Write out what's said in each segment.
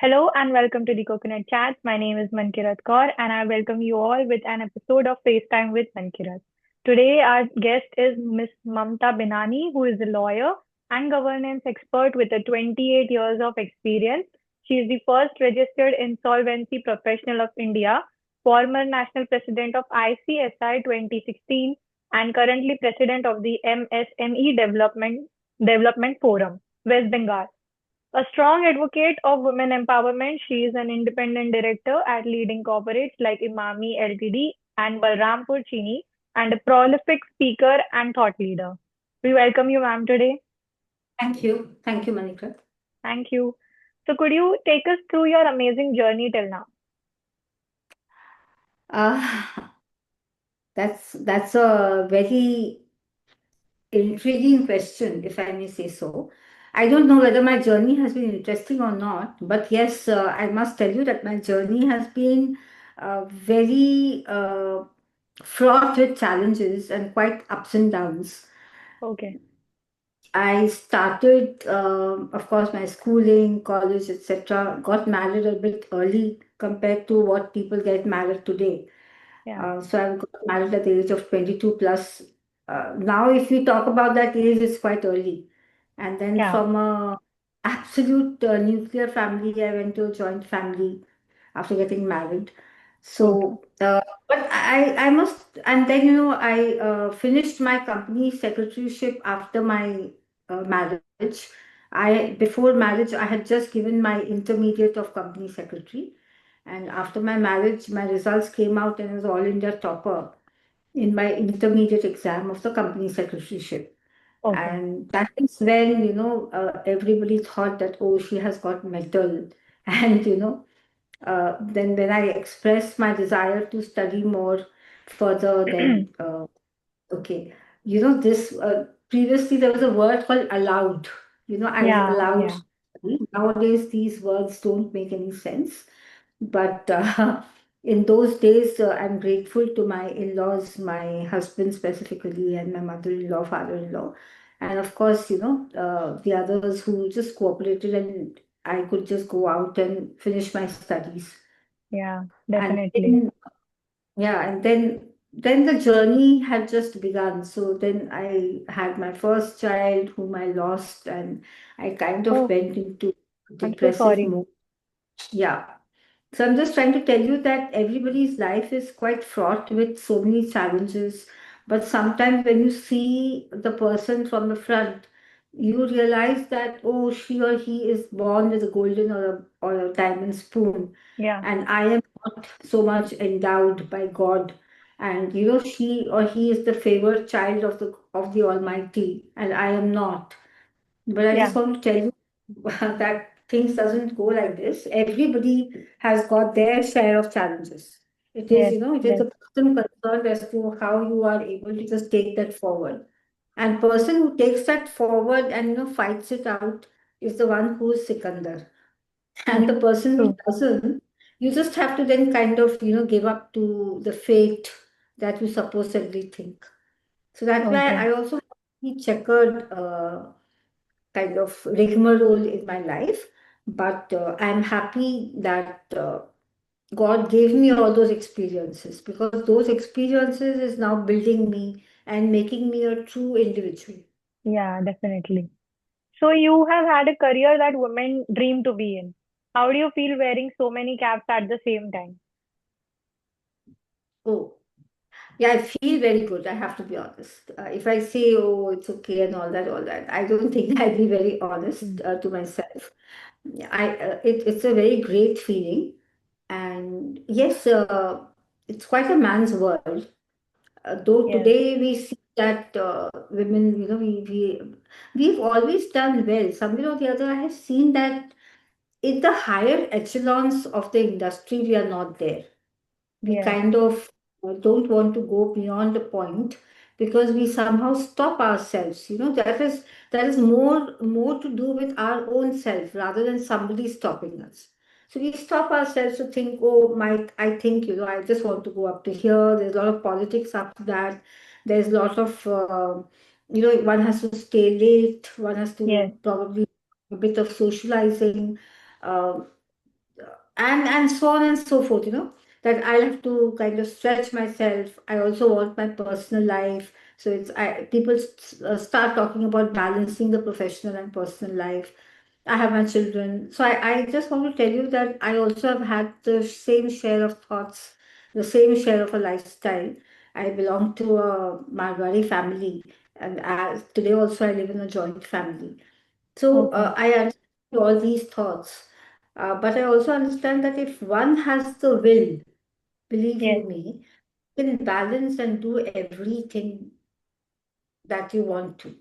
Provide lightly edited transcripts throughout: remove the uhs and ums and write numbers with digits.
Hello and welcome to the Coconut Chats. My name is Mankirat Kaur and I welcome you all with an episode of FaceTime with Mankirat. Today, our guest is Miss Mamta Binani, who is a lawyer and governance expert with a 28 years of experience. She is the first registered insolvency professional of India, former national president of ICSI 2016, and currently president of the MSME Development Forum, West Bengal. A strong advocate of women empowerment, she is an independent director at leading corporates like Imami Ltd and Balrampur Chini, and a prolific speaker and thought leader. We welcome you, ma'am, today. Thank you. Thank you, Manika. Thank you. So, could you take us through your amazing journey till now? Uh, that's a very intriguing question, if I may say so. I don't know whether my journey has been interesting or not, but yes, I must tell you that my journey has been very fraught with challenges and quite ups and downs. Okay. I started, of course, my schooling, college, etc. Got married a bit early compared to what people get married today. Yeah. So I got married at the age of 22 plus. Now, if we talk about that age, it's quite early. And then Yeah. from a absolute nuclear family, I went to a joint family after getting married. Okay. So, but I must, and then I finished my company secretaryship after my marriage. Before marriage, I had just given my intermediate of company secretary, and after my marriage, my results came out and I was all India topper in my intermediate exam of the company secretaryship. Okay. And that is when, everybody thought that, oh, she has got metal. And, then when I expressed my desire to study more further, then, okay, this previously there was a word called allowed. I was Yeah. allowed Yeah. to study. Nowadays, these words don't make any sense. But in those days, I'm grateful to my in-laws, my husband specifically, and my mother-in-law, father-in-law, and of course, the others who just cooperated, and I could just go out and finish my studies. Yeah. And Definitely. then, yeah, and then the journey had just begun. So then I had my first child, whom I lost, and I kind of Oh, went into I'm so depressive sorry. mode. Yeah. So I'm just trying to tell you that everybody's life is quite fraught with so many challenges. But sometimes when you see the person from the front, you realize that, oh, she or he is born with a golden or a diamond spoon. Yeah. And I am not so much endowed by God. And she or he is the favored child of the Almighty, and I am not. But I Yeah. just want to tell you that things doesn't go like this. Everybody has got their share of challenges. Yes. It is Yes. the person concerned as to how you are able to just take that forward. And person who takes that forward and fights it out is the one who is Sikandar. And the person who True. doesn't, you just have to then kind of give up to the fate that you supposedly think. So that's why Okay. I also have the checkered kind of rigmarole in my life. But I'm happy that God gave me all those experiences, because those experiences is now building me and making me a true individual. Yeah. Definitely. So you have had a career that women dream to be in. How do you feel wearing so many caps at the same time? Oh, yeah, I feel very good. I have to be honest. If I say, oh, it's okay and all that, I don't think I'll be very honest Mm. to myself. It's a very great feeling. And yes, it's quite a man's world. Though Yes. today we see that women, we've always done well. Somewhere or the other, I have seen that in the higher echelons of the industry, we are not there. We Yes. kind of don't want to go beyond the point, because we somehow stop ourselves. That is more to do with our own self rather than somebody stopping us. So we stop ourselves to think, oh, I think, I just want to go up to here. There's a lot of politics after that. There's a lot of one has to stay late, one has Yes. to probably a bit of socializing. and so on and so forth, that I'll have to kind of stretch myself. I also want my personal life. So people start talking about balancing the professional and personal life. I have my children. So I just want to tell you that I also have had the same share of thoughts, the same share of a lifestyle. I belong to a Marwari family, and today also I live in a joint family. So Okay. I understand all these thoughts, but I also understand that if one has the will, believe you Yes. me, you can balance and do everything that you want to.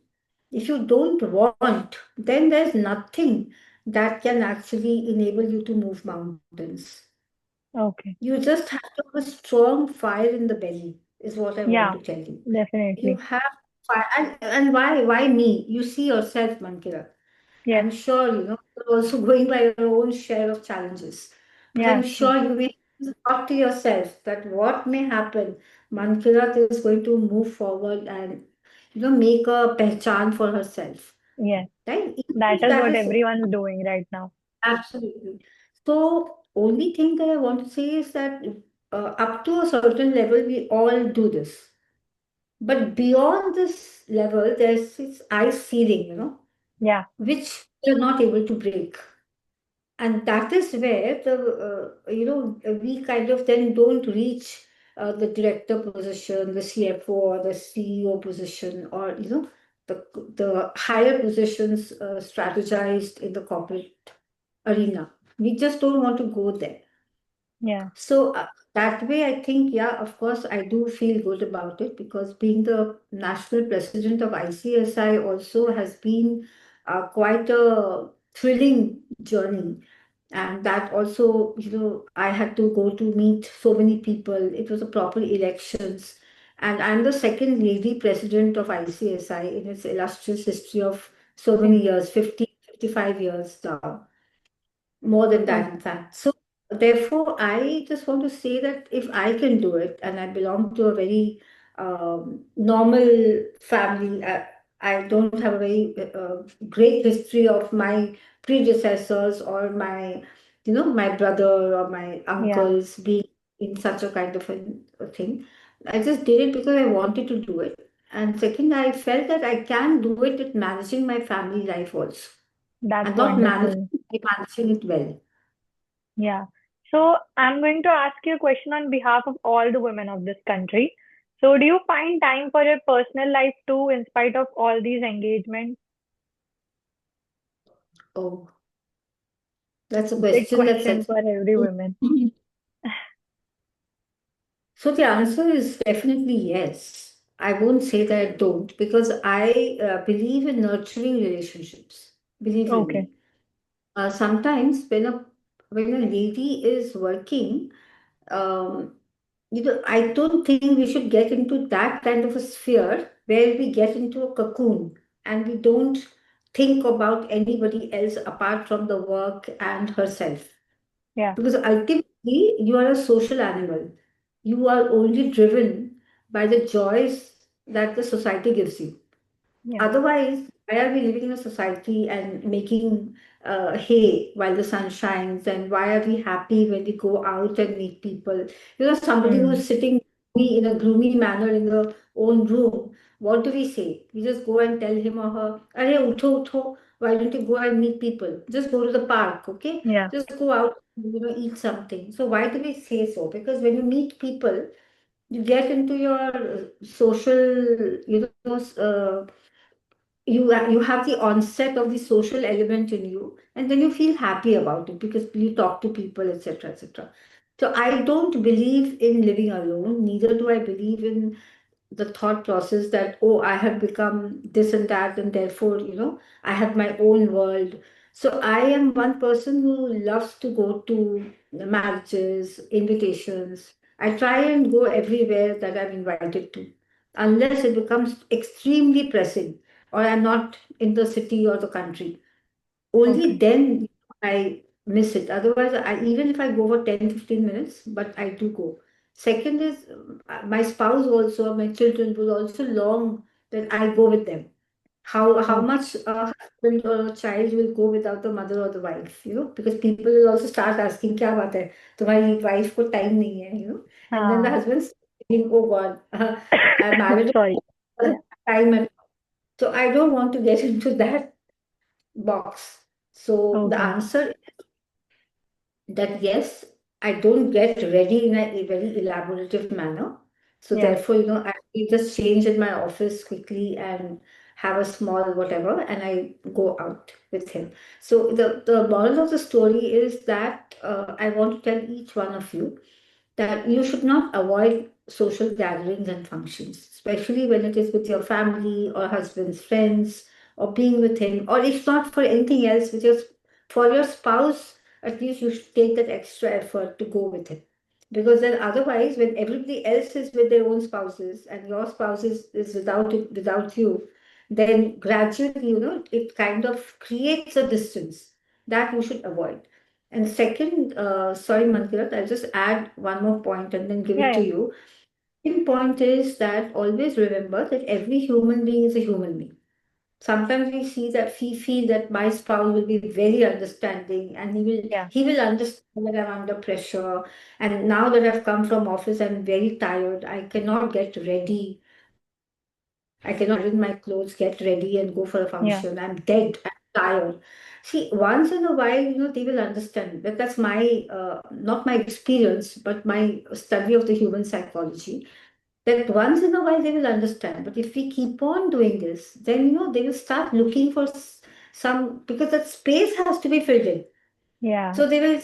If you don't want, then there's nothing that can actually enable you to move mountains. Okay. You just have to have a strong fire in the belly, is what I want Yeah, to tell you. You definitely. have fire, and why me? You see yourself, Mankira. Yes. I'm sure you're also going by your own share of challenges. But I'm Yeah, true. sure you may talk to yourself that what may happen, Mankirat is going to move forward and make a pehchan for herself. Yes. Right? Even That if is that what is everyone's doing right now. absolutely. So only thing that I want to say is that up to a certain level, we all do this. But beyond this level, there's this ice ceiling, Yeah. which you're not able to break. And that is where we kind of then don't reach the director position, the CFO or the CEO position, or the higher positions strategized in the corporate arena. We just don't want to go there. Yeah. So that way, I think, yeah, of course, I do feel good about it, because being the national president of ICSI also has been quite a thrilling journey. And that also, I had to go to meet so many people. It was a proper elections. And I'm the second lady president of ICSI in its illustrious history of so many Okay. years, 50, 55 years now, more than that, in Okay. fact. So, therefore, I just want to say that if I can do it, and I belong to a very normal family, I don't have a very great history of my predecessors or my brother or my Yeah. uncles being in such a kind of a thing. I just did it because I wanted to do it. And second, I felt that I can do it with managing my family life also, That's and not wonderful. managing it well. Yeah. So I'm going to ask you a question on behalf of all the women of this country. So do you find time for your personal life too, in spite of all these engagements? Oh, that's a Big question that's question such. for every woman. So the answer is definitely yes. I won't say that I don't, because I believe in nurturing relationships. Believe you Okay. me. Sometimes when a lady is working, um, I don't think we should get into that kind of a sphere where we get into a cocoon and we don't think about anybody else apart from the work and herself. Yeah. Because ultimately, you are a social animal. You are only driven by the joys that the society gives you. Yeah. Otherwise, why are we living in a society and making hay while the sun shines? And why are we happy when we go out and meet people? Somebody Hmm. who's sitting in a gloomy manner in their own room, what do we say? We just go and tell him or her, Arey, utho, utho, why don't you go and meet people? Just go to the park, okay? Yeah. Just go out, eat something. So why do we say so? Because when you meet people, you get into your social, you have the onset of the social element in you, and then you feel happy about it because you talk to people, etc., etc. So I don't believe in living alone, neither do I believe in the thought process that, oh, I have become this and that, and therefore I have my own world. So I am one person who loves to go to marriages, invitations. I try and go everywhere that I'm invited to, unless it becomes extremely pressing or I'm not in the city or the country. Only Okay. then I miss it. Otherwise, even if I go for 10-15 minutes, but I do go. Second is my spouse also, my children will also long that I go with them. how Okay. much a husband or a child will go without the mother or the wife, because people will also start asking, क्या बात है, तुम्हारी wife को time नहीं है, and then the Ah, husband's thinking, oh God, I married sorry. a Yeah. time, and so I don't want to get into that box. So the Okay. answer that yes, I don't get ready in a very elaborative manner. So Yeah. therefore, I just change in my office quickly and have a small whatever, and I go out with him. So the moral of the story is that I want to tell each one of you that you should not avoid social gatherings and functions, especially when it is with your family or husband's friends or being with him, or if not for anything else, for your spouse, at least you should take that extra effort to go with him. Because then otherwise, when everybody else is with their own spouses and your spouse is without you, then gradually, it kind of creates a distance that you should avoid. And second, sorry, Mankirat, I'll just add one more point and then give Yeah. it to Yeah. you. Second point is that always remember that every human being is a human being. Sometimes we feel that my spouse will be very understanding and Yeah. he will understand that I'm under pressure. And now that I've come from office, I'm very tired. I cannot get ready. I cannot iron my clothes, get ready and go for a function. Yeah. I'm dead. I'm tired. See, once in a while, they will understand. That's not my experience, but my study of the human psychology, that once in a while they will understand. But if we keep on doing this, then they will start looking for some, because that space has to be filled in. Yeah. So they will,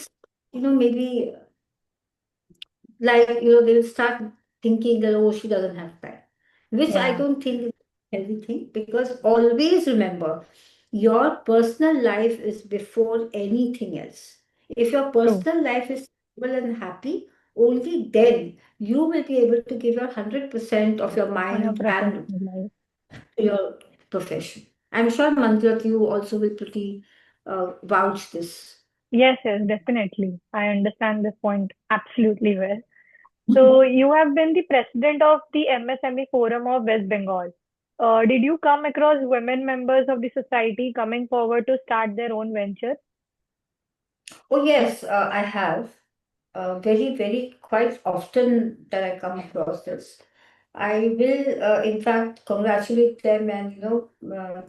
maybe, like, they will start thinking that, oh, she doesn't have time, which I Yeah. don't think is a healthy thing, because always remember your personal life is before anything else. If your True. personal life is stable and happy, only then you will be able to give your 100% of your On your mind and professional life. your profession. I'm sure, Manjot, you also will pretty vouch this. Yes, yes, definitely. I understand this point absolutely well. So you have been the president of the MSME Forum of West Bengal. Did you come across women members of the society coming forward to start their own venture? Oh, yes, I have. Very, very quite often that I come across this. I will, in fact, congratulate them and,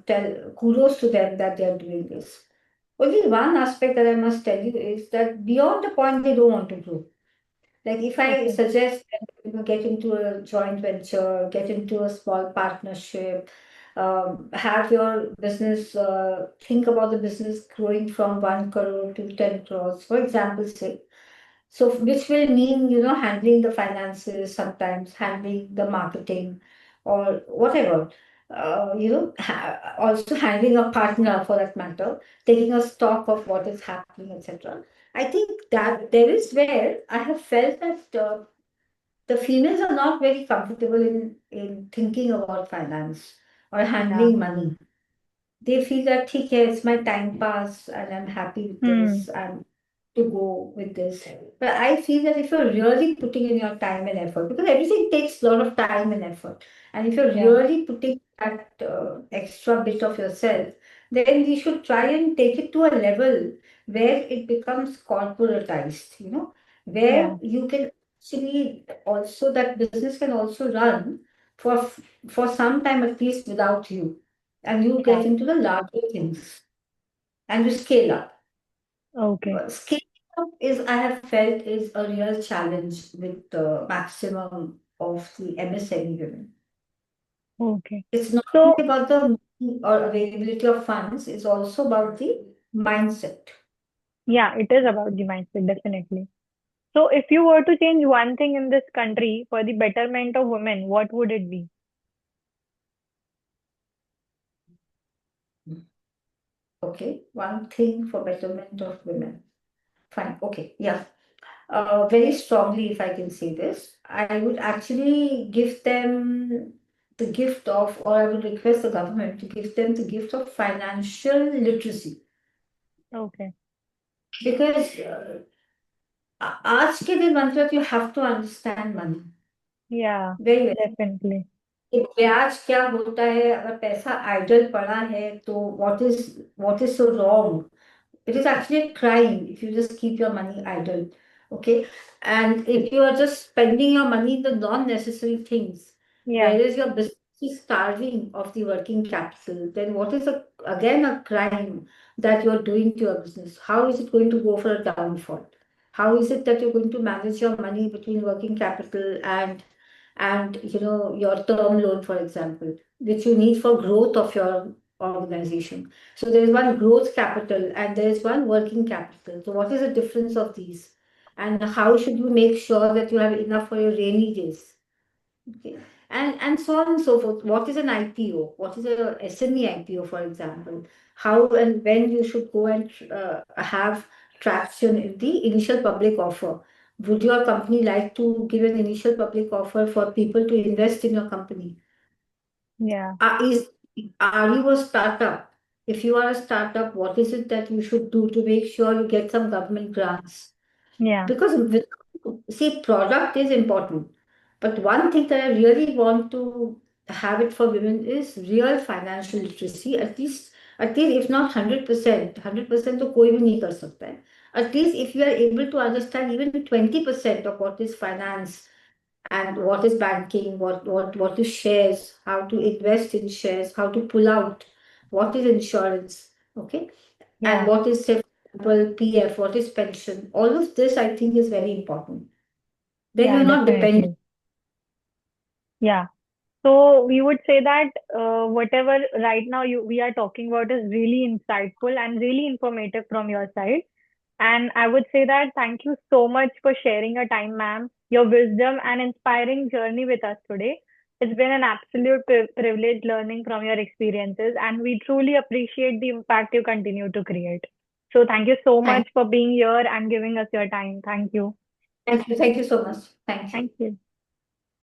tell kudos to them that they are doing this. Only one aspect that I must tell you is that beyond the point they don't want to grow. Like if I Okay. suggest that, get into a joint venture, get into a small partnership, have your business, think about the business growing from 1 crore to 10 crores, for example's sake. So, which will mean, handling the finances, sometimes handling the marketing or whatever. Also handling a partner for that matter, taking a stock of what is happening, etc. I think that there is where I have felt that the females are not very comfortable in thinking about finance or Yeah. handling money. They feel that okay, it's my time pass and I'm happy with Hmm. this and to go with this. But I feel that if you're really putting in your time and effort, because everything takes a lot of time and effort, and if you're Yeah. really putting that extra bit of yourself, then we should try and take it to a level where it becomes corporatized, where Yeah. you can actually also, that business can also run for for some time at least without you, and you Yeah. get into the larger things and you scale up. Okay. Scaling up is, I have felt, is a real challenge with the maximum of the MSME women. Okay. It's not So only about the money or availability of funds, it's also about the mindset. yeah, it is about the mindset, definitely. So if you were to change one thing in this country for the betterment of women, what would it be? Okay, one thing for betterment of women. Fine. Okay. Yeah. Very strongly, if I can say this, I would actually give them the gift of, or I would request the government to give them the gift of financial literacy. Okay. Because आज के दिन मतलब you have to understand money Yeah, very well. definitely. कि ब्याज क्या होता है, अगर पैसा आइडल पड़ा है तो what is so wrong. It is actually a crime if you just keep your money idle. Okay. And if you are just spending your money in the non-necessary things, Yeah, whereas your business is starving of the working capital, then what is again a crime that you are doing to your business? How is it going to go for a downfall? How is it that you're going to manage your money between working capital and your term loan, for example, which you need for growth of your organization? So there is one growth capital and there is one working capital. So what is the difference of these? And how should you make sure that you have enough for your rainy days? Okay. And so on and so forth. What is an IPO? What is a SME IPO, for example? How and when you should go and have traction in the initial public offer? Would your company like to give an initial public offer for people to invest in your company? yeah, Are you a startup? If you are a startup, what is it that you should do to make sure you get some government grants? yeah, Because see, product is important, but one thing that I really want to have it for women is real financial literacy. At least if not 100%, 100% तो कोई भी नहीं कर सकता है. At least if you are able to understand even 20% of what is finance and what is banking, what is shares, how to invest in shares, how to pull out, what is insurance, okay, and yeah, what is, say, for example, PF, what is pension. All of this, I think, is very important. Then yeah, you're not dependent. definitely. Yeah. So we would say that whatever right now we are talking about is really insightful and really informative from your side. And I would say that thank you so much for sharing your time, ma'am, your wisdom and inspiring journey with us today. It's been an absolute privilege learning from your experiences, and we truly appreciate the impact you continue to create. So thank you so Thank, much for being here and giving us your time. Thank you. thank you so much. Thank you. Thank you.